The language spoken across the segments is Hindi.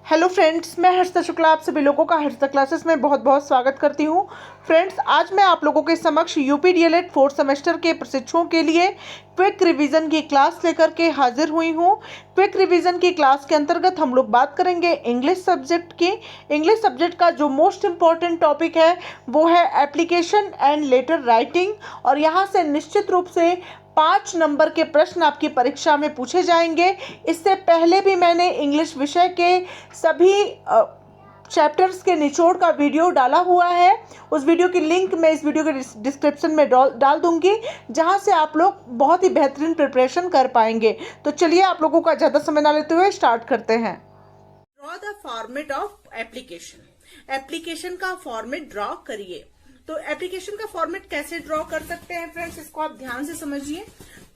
हेलो फ्रेंड्स, मैं हर्षिता शुक्ला आप सभी लोगों का हर्षिता क्लासेस में बहुत बहुत स्वागत करती हूं। फ्रेंड्स, आज मैं आप लोगों के समक्ष यूपी डीएलएड फोर्थ सेमेस्टर के प्रशिक्षुओं के लिए क्विक रिवीजन की क्लास लेकर के हाजिर हुई हूं। क्विक रिवीजन की क्लास के अंतर्गत हम लोग बात करेंगे इंग्लिश सब्जेक्ट की। इंग्लिश सब्जेक्ट का जो मोस्ट इम्पॉर्टेंट टॉपिक है वो है एप्लीकेशन एंड लेटर राइटिंग, और यहाँ से निश्चित रूप से 5 नंबर के प्रश्न आपकी परीक्षा में पूछे जाएंगे। इससे पहले भी मैंने इंग्लिश विषय के सभी चैप्टर्स के निचोड़ का वीडियो डाला हुआ है। उस वीडियो की लिंक मैं इस वीडियो के डिस्क्रिप्शन में डाल दूंगी, जहां से आप लोग बहुत ही बेहतरीन प्रिपरेशन कर पाएंगे। तो चलिए, आप लोगों का ज़्यादा समय ना लेते हुए स्टार्ट करते हैं। Draw the format of application. Application का फॉर्मेट ड्रॉ करिए। तो एप्लीकेशन का फॉर्मेट कैसे ड्रॉ कर सकते हैं फ्रेंड्स, इसको आप ध्यान से समझिए।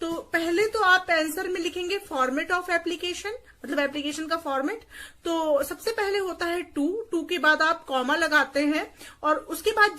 तो पहले तो आप आंसर में लिखेंगे फॉर्मेट ऑफ एप्लीकेशन, मतलब एप्लीकेशन का फॉर्मेट। तो सबसे पहले होता है टू के बाद आप कॉमा लगाते हैं, और उसके बाद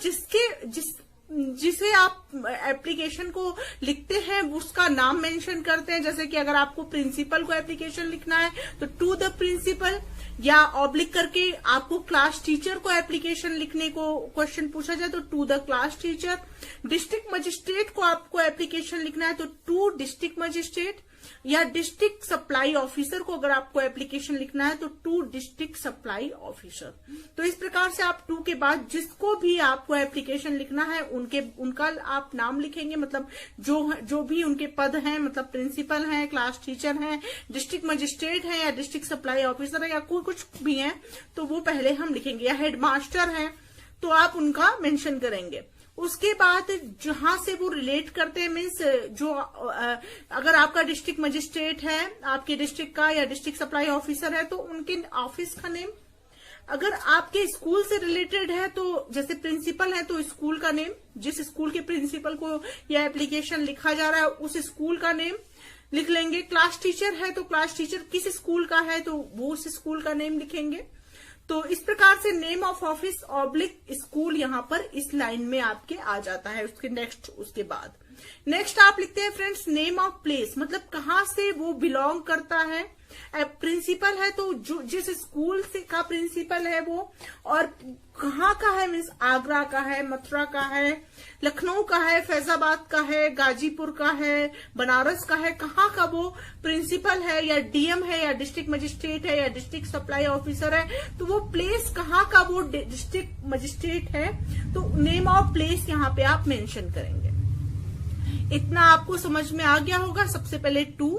जिसे आप एप्लीकेशन को लिखते हैं उसका नाम मेंशन करते हैं। जैसे कि अगर आपको प्रिंसिपल को एप्लीकेशन लिखना है तो टू द प्रिंसिपल, या ऑब्लिक करके आपको क्लास टीचर को एप्लीकेशन लिखने को क्वेश्चन पूछा जाए तो to the class teacher. District magistrate को आपको एप्लीकेशन लिखना है तो टू डिस्ट्रिक्ट मजिस्ट्रेट, या डिस्ट्रिक्ट सप्लाई ऑफिसर को अगर आपको एप्लीकेशन लिखना है तो टू डिस्ट्रिक्ट सप्लाई ऑफिसर। तो इस प्रकार से आप टू के बाद जिसको भी आपको एप्लीकेशन लिखना है उनका आप नाम लिखेंगे, मतलब जो भी उनके पद हैं, मतलब प्रिंसिपल हैं, क्लास टीचर हैं, डिस्ट्रिक्ट मजिस्ट्रेट हैं, या डिस्ट्रिक्ट सप्लाई ऑफिसर है, या कोई कुछ भी है तो वो पहले हम लिखेंगे, या हेडमास्टर हैं तो आप उनका मेंशन करेंगे। उसके बाद जहां से वो रिलेट करते हैं, मीन्स जो अगर आपका डिस्ट्रिक्ट मजिस्ट्रेट है आपके डिस्ट्रिक्ट का, या डिस्ट्रिक्ट सप्लाई ऑफिसर है तो उनके ऑफिस का नेम। अगर आपके स्कूल से रिलेटेड है तो जैसे प्रिंसिपल है तो स्कूल का नेम, जिस स्कूल के प्रिंसिपल को यह एप्लीकेशन लिखा जा रहा है उस स्कूल का नेम लिख लेंगे। क्लास टीचर है तो क्लास टीचर किस स्कूल का है तो वो उस स्कूल का नेम लिखेंगे। तो इस प्रकार से name of office oblique school यहाँ पर इस लाइन में आपके आ जाता है। उसके बाद नेक्स्ट आप लिखते हैं फ्रेंड्स नेम ऑफ प्लेस, मतलब कहाँ से वो बिलोंग करता है। प्रिंसिपल है तो जो जिस स्कूल से का प्रिंसिपल है वो, और कहाँ का है, मीन्स आगरा का है, मथुरा का है, लखनऊ का है, फैजाबाद का है, गाजीपुर का है, बनारस का है, कहाँ का वो प्रिंसिपल है, या डीएम है, या डिस्ट्रिक्ट मजिस्ट्रेट है, या डिस्ट्रिक्ट सप्लाई ऑफिसर है, तो वो प्लेस कहाँ का वो डिस्ट्रिक्ट मजिस्ट्रेट है तो नेम ऑफ प्लेस यहाँ पे आप मेंशन करेंगे। इतना आपको समझ में आ गया होगा। सबसे पहले टू,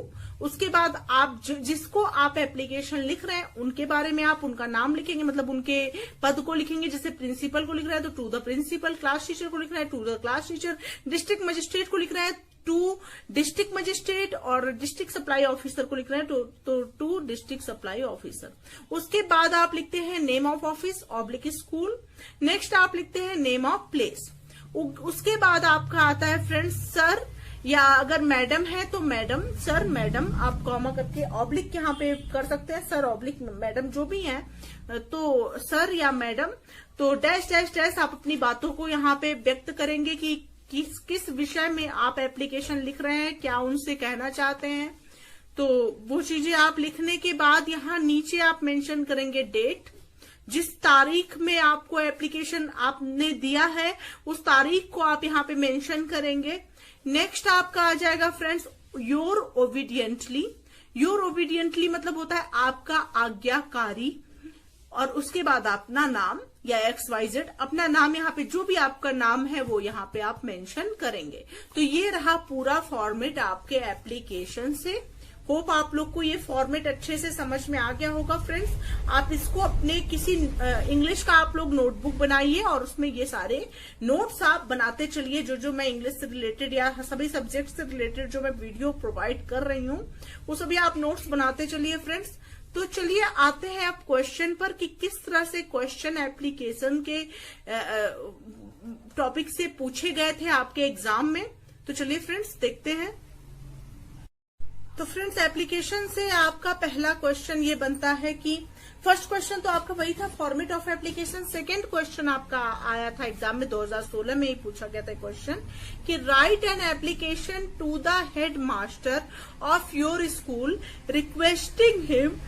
उसके बाद आप जिसको आप एप्लीकेशन लिख रहे हैं उनके बारे में आप उनका नाम लिखेंगे, मतलब उनके पद को लिखेंगे। जैसे प्रिंसिपल को लिख रहा है तो to the principal, class teacher को लिख रहा है to the class teacher, district magistrate को लिख रहा है टू डिस्ट्रिक्ट मजिस्ट्रेट, और डिस्ट्रिक्ट सप्लाई ऑफिसर को लिख रहे हैं तो टू डिस्ट्रिक्ट सप्लाई ऑफिसर। उसके बाद आप लिखते हैं name of office oblique school. Next आप लिखते हैं नेम ऑफ प्लेस। उसके बाद आपका आता है फ्रेंड्स सर, या अगर मैडम है तो मैडम, सर मैडम, आप कॉमा करके ऑब्लिक यहाँ पे कर सकते हैं, सर ऑब्लिक मैडम जो भी है तो सर या मैडम। तो डैश डैश डैश आप अपनी बातों को यहाँ पे व्यक्त करेंगे कि किस विषय में आप एप्लीकेशन लिख रहे हैं, क्या उनसे कहना चाहते हैं। तो वो चीजें आप लिखने के बाद यहाँ नीचे आप मेंशन करेंगे डेट, जिस तारीख में आपको एप्लीकेशन आपने दिया है उस तारीख को आप यहाँ पे मेंशन करेंगे। नेक्स्ट आपका आ जाएगा friends your obediently. Your obediently मतलब होता है आपका आज्ञाकारी, और उसके बाद अपना नाम या XYZ, अपना नाम यहाँ पे जो भी आपका नाम है वो यहाँ पे आप मेंशन करेंगे। तो ये रहा पूरा फॉर्मेट आपके एप्लीकेशन से। होप आप लोग को ये फॉर्मेट अच्छे से समझ में आ गया होगा फ्रेंड्स। आप इसको अपने किसी इंग्लिश का आप लोग नोटबुक बनाइए, और उसमें ये सारे नोट्स आप बनाते चलिए। जो मैं इंग्लिश से रिलेटेड या सभी सब्जेक्ट से रिलेटेड जो मैं वीडियो प्रोवाइड कर रही हूँ वो सभी आप नोट्स बनाते चलिए फ्रेंड्स। तो चलिए आते हैं आप क्वेश्चन पर कि किस तरह से क्वेश्चन एप्लीकेशन के टॉपिक से पूछे गए थे आपके एग्जाम में। तो चलिए फ्रेंड्स देखते हैं। तो फ्रेंड्स एप्लीकेशन से आपका पहला क्वेश्चन ये बनता है कि फर्स्ट क्वेश्चन तो आपका वही था format of application. Second question आपका आया था एग्जाम में 2016 में ही पूछा गया था क्वेश्चन कि write an application to the head master of your school requesting him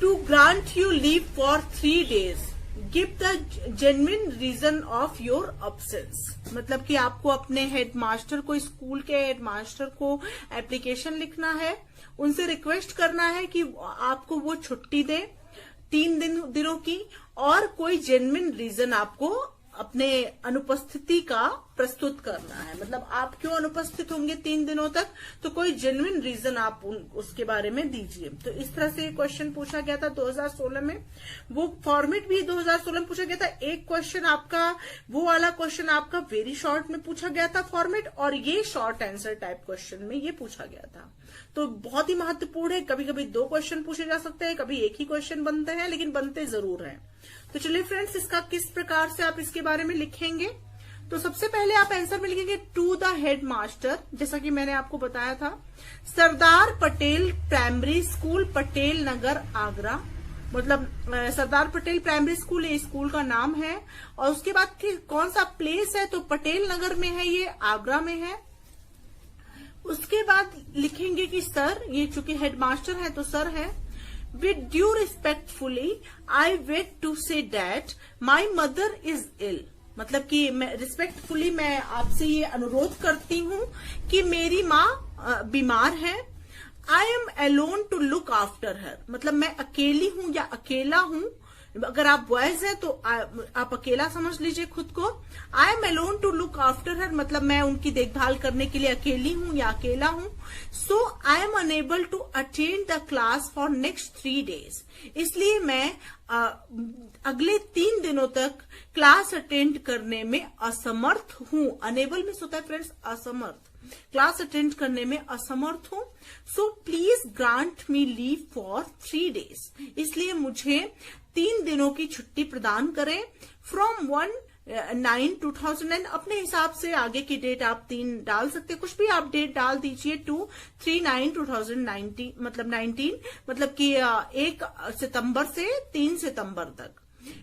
to grant you leave for 3 days, give the genuine reason of your absence. मतलब कि आपको अपने हेडमास्टर को, स्कूल के हेडमास्टर को एप्लीकेशन लिखना है, उनसे रिक्वेस्ट करना है कि आपको वो छुट्टी दे 3 दिनों की, और कोई जेन्युइन रीजन आपको अपने अनुपस्थिति का प्रस्तुत करना है। मतलब आप क्यों अनुपस्थित होंगे 3 दिनों तक, तो कोई जेन्युइन रीजन आप उसके बारे में दीजिए। तो इस तरह से क्वेश्चन पूछा गया था 2016 में। वो फॉर्मेट भी 2016 में पूछा गया था। एक क्वेश्चन आपका, वो वाला क्वेश्चन आपका वेरी शॉर्ट में पूछा गया था फॉर्मेट, और ये शॉर्ट आंसर टाइप क्वेश्चन में ये पूछा गया था। तो बहुत ही महत्वपूर्ण है। कभी कभी 2 क्वेश्चन पूछे जा सकते हैं, कभी एक ही क्वेश्चन बनते हैं, लेकिन बनते जरूर हैं। तो चलिए फ्रेंड्स, इसका किस प्रकार से आप इसके बारे में लिखेंगे। तो सबसे पहले आप आंसर में लिखेंगे टू द हेड मास्टर, जैसा कि मैंने आपको बताया था, सरदार पटेल प्राइमरी स्कूल, पटेल नगर, आगरा। मतलब सरदार पटेल प्राइमरी स्कूल ये स्कूल का नाम है, और उसके बाद कौन सा प्लेस है, तो पटेल नगर में है, ये आगरा में है। उसके बाद लिखेंगे कि सर, ये चूंकि हेडमास्टर है तो सर है। With due respectfully, I beg to say that my mother is ill. मतलब कि मैं रिस्पेक्टफुली मैं आपसे ये अनुरोध करती हूँ कि मेरी माँ बीमार है। I am alone to look after her. मतलब मैं अकेली हूँ या अकेला हूँ। अगर आप बॉयज हैं तो आप अकेला समझ लीजिए खुद को। I am alone to look after her, मतलब मैं उनकी देखभाल करने के लिए अकेली हूँ या अकेला हूँ। So I am unable to attend the class for next 3 days। इसलिए मैं अगले 3 दिनों तक क्लास अटेंड करने में असमर्थ हूँ। अनेबल में होता है फ्रेंड्स असमर्थ, क्लास अटेंड करने में असमर्थ हूँ। So please grant me leave for 3 days। इसलिए मुझे 3 दिनों की छुट्टी प्रदान करें। फ्रॉम 1/9/2009, अपने हिसाब से आगे की डेट आप 3 डाल सकते हैं, कुछ भी आप डेट डाल दीजिए। 2/3/9/2019 मतलब 19, मतलब कि 1 सितंबर से 3 सितंबर तक।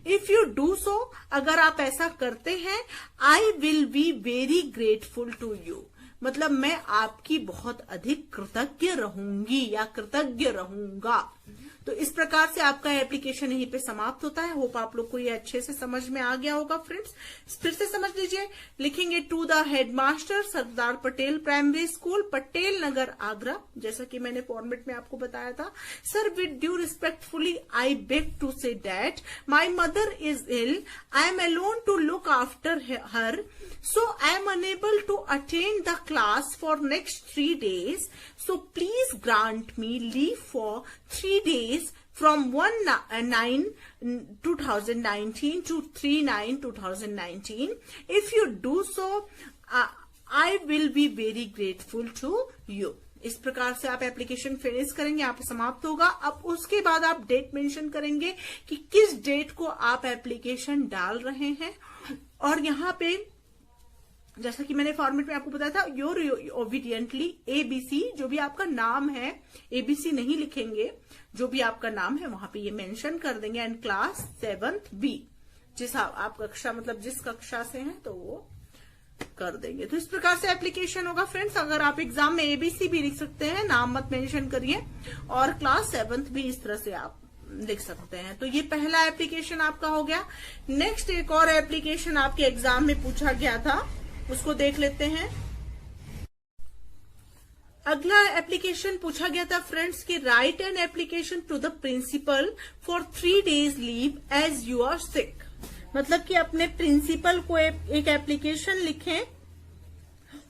इफ यू डू सो, अगर आप ऐसा करते हैं, I will be very grateful to you. मतलब मैं आपकी बहुत अधिक कृतज्ञ रहूंगी या कृतज्ञ रहूंगा। तो इस प्रकार से आपका एप्लीकेशन यहीं पे समाप्त होता है। होप आप लोग को ये अच्छे से समझ में आ गया होगा फ्रेंड्स। फिर से समझ लीजिए, लिखेंगे to the headmaster, Sardar Patel primary school, Patel Nagar, Agra, जैसा कि मैंने फॉर्मेट में आपको बताया था। Sir, with due respectfully I beg to say that my mother is ill, I am alone to look after her, so I am unable to attend the class for next 3 days. So please grant me leave for 3 days from 1/9/2019 to 3/9/2019. If you do so, I will be very grateful to you. इस प्रकार से आप एप्लीकेशन फिनिश करेंगे, आप समाप्त होगा। अब उसके बाद आप डेट मेंशन करेंगे कि किस डेट को आप एप्लीकेशन डाल रहे हैं। और यहाँ पे जैसा कि मैंने फॉर्मेट में आपको बताया था, योर ओबीडियंटली एबीसी, जो भी आपका नाम है, एबीसी नहीं लिखेंगे, जो भी आपका नाम है वहां पे ये मेंशन कर देंगे। एंड क्लास 7th B, जिस आप कक्षा मतलब जिस कक्षा से हैं तो वो कर देंगे। तो इस प्रकार से एप्लीकेशन होगा फ्रेंड्स। अगर आप एग्जाम में एबीसी भी लिख सकते हैं, नाम मत मेंशन करिए, और क्लास 7th भी इस तरह से आप लिख सकते हैं। तो ये पहला एप्लीकेशन आपका हो गया। नेक्स्ट एक और एप्लीकेशन आपके एग्जाम में पूछा गया था, उसको देख लेते हैं। अगला एप्लीकेशन पूछा गया था फ्रेंड्स कि write an application to the principal for 3 days leave as you are sick. मतलब कि अपने प्रिंसिपल को एक एप्लीकेशन लिखें,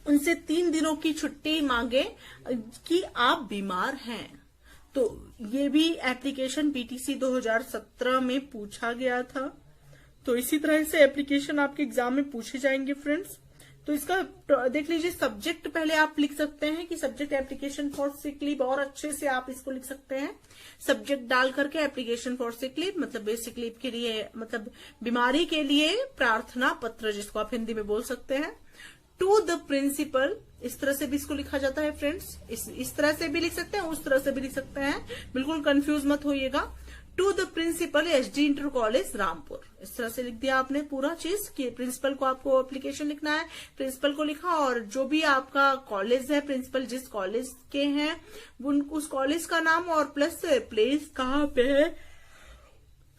उनसे 3 दिनों की छुट्टी मांगे कि आप बीमार हैं। तो ये भी एप्लीकेशन पीटीसी 2017 में पूछा गया था। तो इसी तरह से एप्लीकेशन आपके एग्जाम में पूछे जाएंगे फ्रेंड्स। तो इसका देख लीजिए, सब्जेक्ट पहले आप लिख सकते हैं कि subject application for sick leave, और अच्छे से आप इसको लिख सकते हैं सब्जेक्ट डाल करके एप्लीकेशन फॉर सिक लीव, मतलब बेसिक लीव के लिए, मतलब बीमारी के लिए प्रार्थना पत्र, जिसको आप हिंदी में बोल सकते हैं। टू द प्रिंसिपल, इस तरह से भी इसको लिखा जाता है फ्रेंड्स। इस तरह से भी लिख सकते हैं, उस तरह से भी लिख सकते हैं, बिल्कुल कंफ्यूज मत होइएगा। To the principal HD inter college Rampur. इस तरह से लिख दिया आपने पूरा चीज कि प्रिंसिपल को आपको एप्लीकेशन लिखना है, प्रिंसिपल को लिखा और जो भी आपका कॉलेज है, प्रिंसिपल जिस कॉलेज के हैं उस कॉलेज का नाम और प्लस प्लेस कहाँ पे है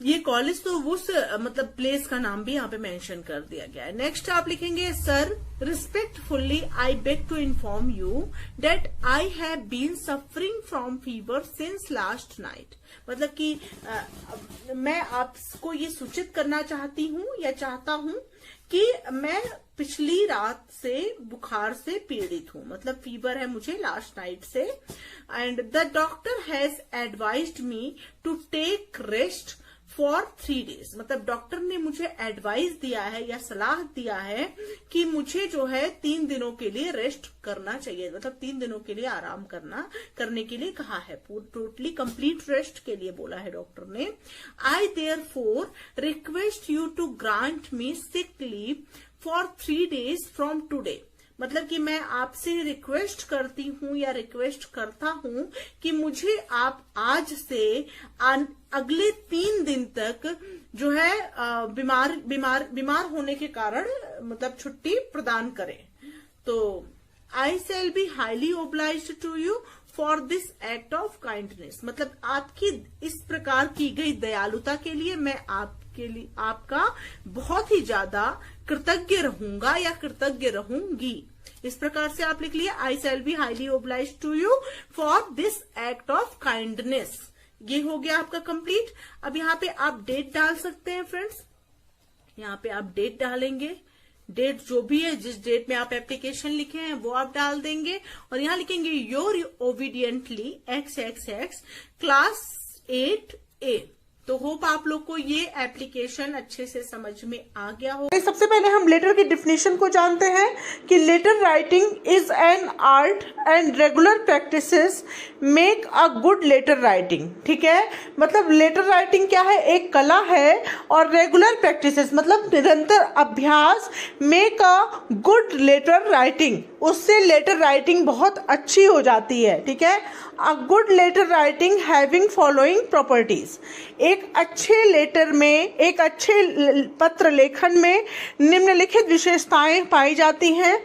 ये कॉलेज, तो उस मतलब प्लेस का नाम भी यहाँ पे मेंशन कर दिया गया है। नेक्स्ट आप लिखेंगे sir respectfully I beg to inform you that I have been suffering from fever since last night. मतलब कि मैं आपको ये सूचित करना चाहती हूँ या चाहता हूँ कि मैं पिछली रात से बुखार से पीड़ित हूँ, मतलब फीवर है मुझे लास्ट नाइट से। And the doctor has advised me to take rest for 3 days। मतलब डॉक्टर ने मुझे एडवाइस दिया है या सलाह दिया है कि मुझे जो है 3 दिनों के लिए रेस्ट करना चाहिए, मतलब 3 दिनों के लिए आराम करने के लिए कहा है, टोटली कंप्लीट रेस्ट के लिए बोला है डॉक्टर ने। I therefore request you to grant me sick leave for 3 days from today. मतलब कि मैं आपसे रिक्वेस्ट करती हूँ या रिक्वेस्ट करता हूँ कि मुझे आप आज से अगले 3 दिन तक जो है बीमार होने के कारण मतलब छुट्टी प्रदान करें। तो I shall be highly obliged to you for this act of kindness. मतलब आपकी इस प्रकार की गई दयालुता के लिए मैं आपका बहुत ही ज्यादा कृतज्ञ रहूंगा या कृतज्ञ रहूंगी। इस प्रकार से आप लिख लिए I shall be highly obliged to you for this act of kindness. ये हो गया आपका कंप्लीट। अब यहाँ पे आप डेट डाल सकते हैं फ्रेंड्स, यहाँ पे आप डेट डालेंगे, डेट जो भी है जिस डेट में आप एप्लीकेशन लिखे हैं वो आप डाल देंगे और यहाँ लिखेंगे your obediently XXX class 8A। तो होप आप लोग को ये एप्लीकेशन अच्छे से समझ में आ गया हो। सबसे पहले हम लेटर की डिफिनेशन को जानते हैं कि letter writing is an art and regular practices make a good letter writing. ठीक है, मतलब लेटर राइटिंग क्या है, एक कला है और रेगुलर प्रैक्टिसेस मतलब निरंतर अभ्यास make a good letter writing, उससे लेटर राइटिंग बहुत अच्छी हो जाती है। ठीक है, a good letter writing having following properties. एक अच्छे लेटर में, एक अच्छे पत्र लेखन में निम्नलिखित विशेषताएं पाई जाती हैं।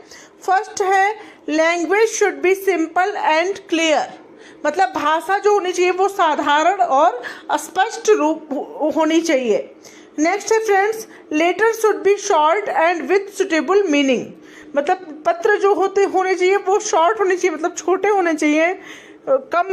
फर्स्ट है language should be simple and clear. मतलब भाषा जो होनी चाहिए वो साधारण और स्पष्ट रूप होनी चाहिए। नेक्स्ट है friends letter should be short and with suitable meaning. मतलब पत्र जो होने चाहिए वो शॉर्ट होने चाहिए, मतलब छोटे होने चाहिए, कम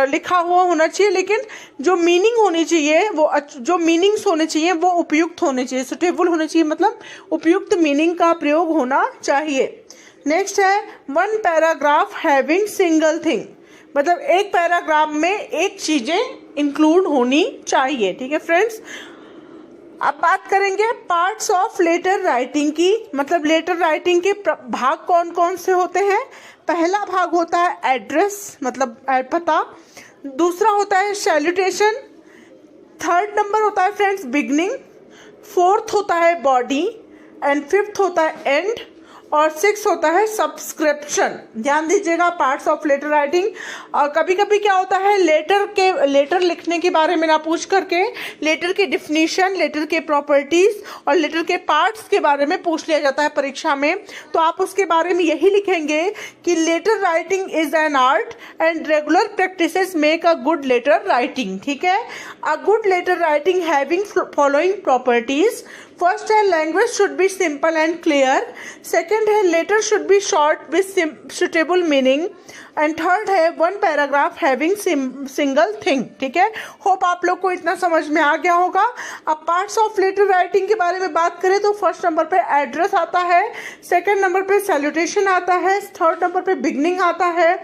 लिखा हुआ होना चाहिए, लेकिन जो मीनिंग होनी चाहिए वो जो मीनिंग्स होने चाहिए वो उपयुक्त होने चाहिए, सुटेबल होने चाहिए, मतलब उपयुक्त मीनिंग का प्रयोग होना चाहिए। नेक्स्ट है 1 पैराग्राफ हैविंग सिंगल थिंग। मतलब एक पैराग्राफ में एक चीजें इंक्लूड होनी चाहिए। ठीक है फ्रेंड्स, अब बात करेंगे पार्ट्स ऑफ लेटर राइटिंग की। मतलब लेटर राइटिंग के भाग कौन कौन से होते हैं। पहला भाग होता है एड्रेस, मतलब पता। दूसरा होता है सैल्यूटेशन। थर्ड नंबर होता है फ्रेंड्स बिगनिंग। फोर्थ होता है बॉडी एंड फिफ्थ होता है एंड और 6 होता है सब्सक्रिप्शन। ध्यान दीजिएगा पार्ट्स ऑफ लेटर राइटिंग। और कभी कभी क्या होता है लेटर लिखने के बारे में ना पूछ करके लेटर की डिफिनीशन, लेटर के प्रॉपर्टीज और लेटर के पार्ट्स के बारे में पूछ लिया जाता है परीक्षा में। तो आप उसके बारे में यही लिखेंगे कि letter writing is an art and regular practices make a good letter writing. ठीक है, a good letter writing having following properties. First है language should be simple and clear. Second है letter should be short with suitable meaning and third है 1 पैराग्राफ हैविंग सिंगल थिंग। ठीक है, होप आप लोग को इतना समझ में आ गया होगा। अब पार्ट्स ऑफ लेटर राइटिंग के बारे में बात करें तो फर्स्ट नंबर पे एड्रेस आता है, सेकंड नंबर पे सैल्यूटेशन आता है, थर्ड नंबर पे बिगनिंग आता है,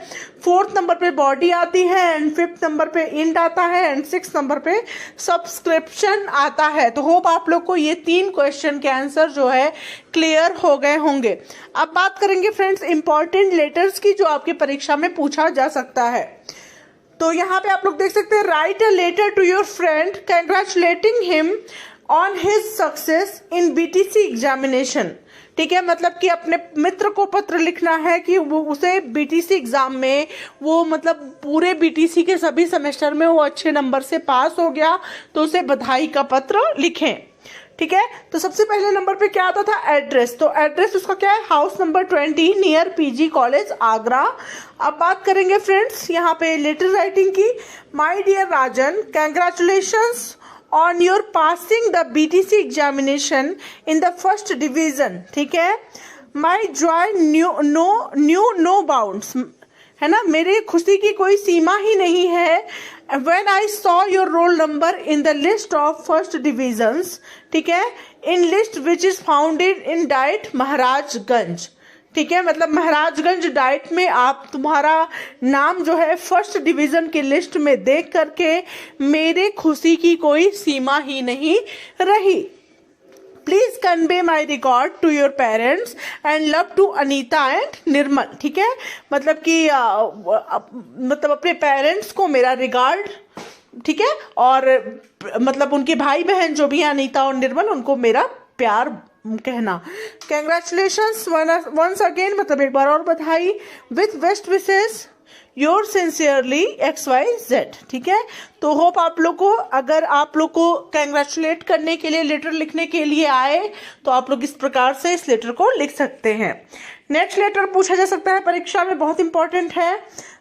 फोर्थ नंबर पे बॉडी आती है एंड फिफ्थ नंबर पे एंड आता है एंड 6 नंबर पे सब्सक्रिप्शन आता है। तो होप आप लोग को ये 3 क्वेश्चन के आंसर जो है क्लियर हो गए होंगे। अब बात करेंगे फ्रेंड्स इंपॉर्टेंट लेटर्स की जो आपकी परीक्षा में पूछा जा सकता है। तो यहाँ पे आप लोग देख सकते हैं write a letter to your friend congratulating him on his success in BTC examination. ठीक है, मतलब कि अपने मित्र को पत्र लिखना है कि वो उसे बीटीसी एग्जाम में वो मतलब पूरे बीटीसी के सभी सेमेस्टर में वो अच्छे नंबर से पास हो गया, तो उसे बधाई का पत्र लिखें। ठीक है, तो सबसे पहले नंबर पे क्या आता था, एड्रेस। तो एड्रेस उसका क्या है, house number 20 near PG college Agra. अब बात करेंगे फ्रेंड्स यहाँ पे लेटर राइटिंग की। My dear Rajan, congratulations on your passing the BTC examination in the first division। ठीक है, my joy knew no bounds, है ना, मेरी खुशी की कोई सीमा ही नहीं है। when I saw your roll number in the list of first divisions, ठीक है, in list which is founded in diet Maharajganj. ठीक है, मतलब महाराजगंज डाइट में आप तुम्हारा नाम जो है फर्स्ट डिवीजन की लिस्ट में देख करके मेरे खुशी की कोई सीमा ही नहीं रही। Please convey my record to your parents and love to Anita and Nirmal. ठीक है, मतलब कि मतलब अपने पेरेंट्स को मेरा रिगार्ड, ठीक है, और मतलब उनके भाई बहन जो भी हैं अनीता और निर्मल, उनको मेरा प्यार कहना। कंग्रेचुलेशंस वंस अगेन, मतलब एक बार और बधाई। With best wishes your sincerely XYZ। ठीक है, तो होप आप लोग को, अगर आप लोग को कंग्रेचुलेट करने के लिए लेटर लिखने के लिए आए तो आप लोग इस प्रकार से इस लेटर को लिख सकते हैं। नेक्स्ट लेटर पूछा जा सकता है परीक्षा में, बहुत इंपॉर्टेंट है।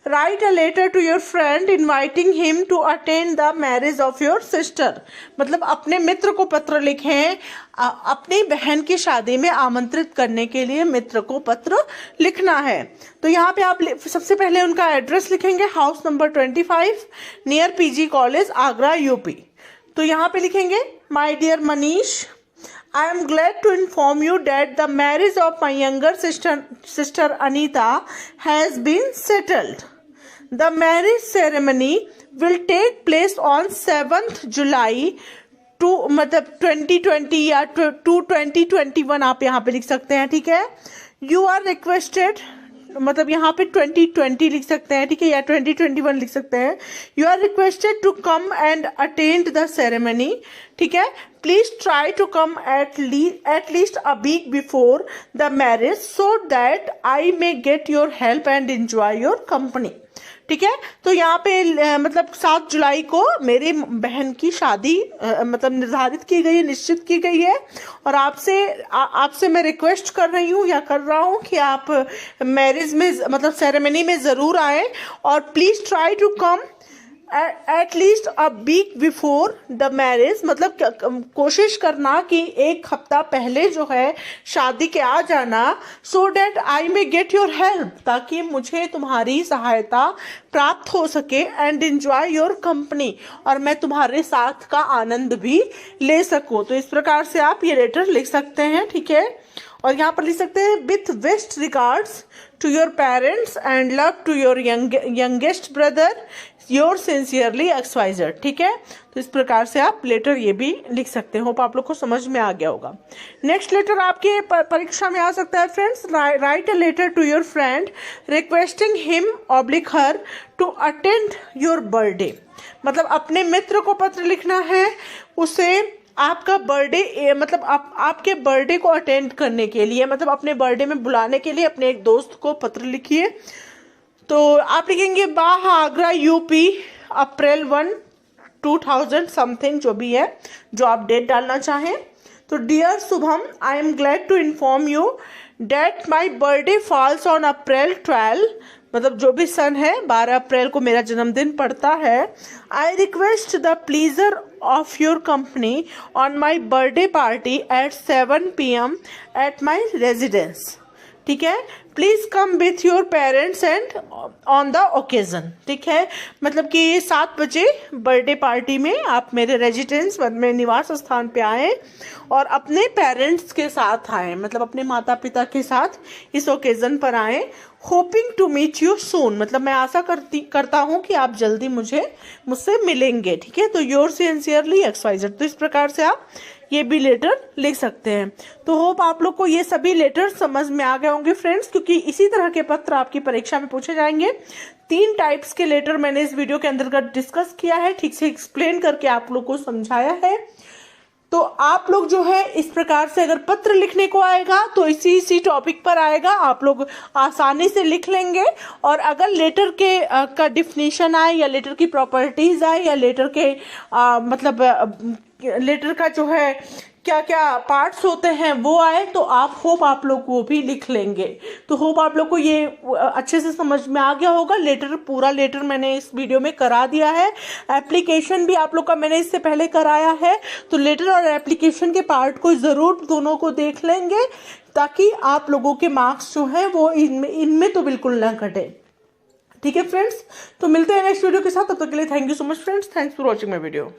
Write a letter to your friend inviting him to attend the marriage of your sister. मतलब अपने मित्र को पत्र लिखें, अपनी बहन की शादी में आमंत्रित करने के लिए मित्र को पत्र लिखना है। तो यहाँ पे आप सबसे पहले उनका एड्रेस लिखेंगे, house number 25 near PG college Agra UP. तो यहाँ पे लिखेंगे, my dear Manish, I am glad to inform you that the marriage of my younger sister Anita has been settled. The marriage ceremony will take place on 7th July to मतलब 2020 या to 2021 आप यहाँ पे लिख सकते हैं। ठीक है, you are requested, मतलब यहाँ पे 2020 लिख सकते हैं, ठीक है, या 2021 लिख सकते हैं। You are requested to come and attend the ceremony. ठीक है, please try to come at least a week before the marriage so that I may get your help and enjoy your company. ठीक है, तो यहाँ पे मतलब 7 जुलाई को मेरी बहन की शादी मतलब निर्धारित की गई है, निश्चित की गई है, और आपसे मैं रिक्वेस्ट कर रही हूँ या कर रहा हूँ कि आप मैरिज में मतलब सेरेमनी में ज़रूर आए, और please try to come at least a week before the marriage, मतलब कोशिश करना कि एक हफ्ता पहले जो है शादी के आ जाना, so that I may get your help, ताकि मुझे तुम्हारी सहायता प्राप्त हो सके, एंड एंजॉय योर कंपनी, और मैं तुम्हारे साथ का आनंद भी ले सकूं। तो इस प्रकार से आप ये लेटर लिख सकते हैं। ठीक है, और यहाँ पर लिख सकते हैं, with best regards to your parents and love to your youngest brother, your sincerely XYZ। ठीक है, तो इस प्रकार से आप लेटर ये भी लिख सकते हैं। होप आप लोग को समझ में आ गया होगा। नेक्स्ट लेटर आपके परीक्षा में आ सकता है friends, write a letter to your friend requesting him oblique her to attend your birthday. मतलब अपने मित्र को पत्र लिखना है, उसे आपका बर्थडे मतलब आपके बर्थडे को अटेंड करने के लिए, मतलब अपने बर्थडे में बुलाने के लिए अपने एक दोस्त को पत्र लिखिए। तो आप लिखेंगे, बाह आगरा यूपी अप्रैल 1 2000 समथिंग, जो भी है, जो आप डेट डालना चाहें। तो dear Shubham, I am glad to inform you date my birthday falls on April 12, मतलब जो भी सन है 12 अप्रैल को मेरा जन्मदिन पड़ता है। I request the pleaser of your company on my birthday party at 7 PM at my residence. ठीक है, please come with your parents and on the occasion. ठीक है, मतलब कि 7 बजे बर्थडे पार्टी में आप मेरे रेजिडेंस में निवास स्थान पे आए और अपने पेरेंट्स के साथ आए, मतलब अपने माता पिता के साथ इस ओकेजन पर आए। Hoping to meet you soon, मतलब मैं आशा करता हूँ कि आप जल्दी मुझसे मिलेंगे। ठीक है, तो योर सिंसियरली XYZ। तो इस प्रकार से आप ये भी लेटर लिख सकते हैं। तो होप आप लोग को ये सभी लेटर समझ में आ गए होंगे फ्रेंड्स, क्योंकि इसी तरह के पत्र आपकी परीक्षा में पूछे जाएंगे। 3 टाइप्स के लेटर मैंने इस वीडियो के अंतर्गत डिस्कस किया है, ठीक से एक्सप्लेन करके आप लोग को समझाया है। तो आप लोग जो है इस प्रकार से अगर पत्र लिखने को आएगा तो इसी टॉपिक पर आएगा, आप लोग आसानी से लिख लेंगे। और अगर लेटर के का डिफिनीशन आए या लेटर की प्रॉपर्टीज आए या लेटर के मतलब लेटर का जो है क्या क्या पार्ट्स होते हैं वो आए, तो आप लोग वो भी लिख लेंगे। तो होप आप लोग को ये अच्छे से समझ में आ गया होगा। पूरा लेटर मैंने इस वीडियो में करा दिया है। एप्लीकेशन भी आप लोग का मैंने इससे पहले कराया है। तो लेटर और एप्लीकेशन के पार्ट को ज़रूर दोनों को देख लेंगे, ताकि आप लोगों के मार्क्स जो है वो इनमें तो बिल्कुल ना घटे। ठीक है फ्रेंड्स, तो मिलते हैं नेक्स्ट वीडियो के साथ। तब तक के लिए thank you so much friends, thanks for watching my video.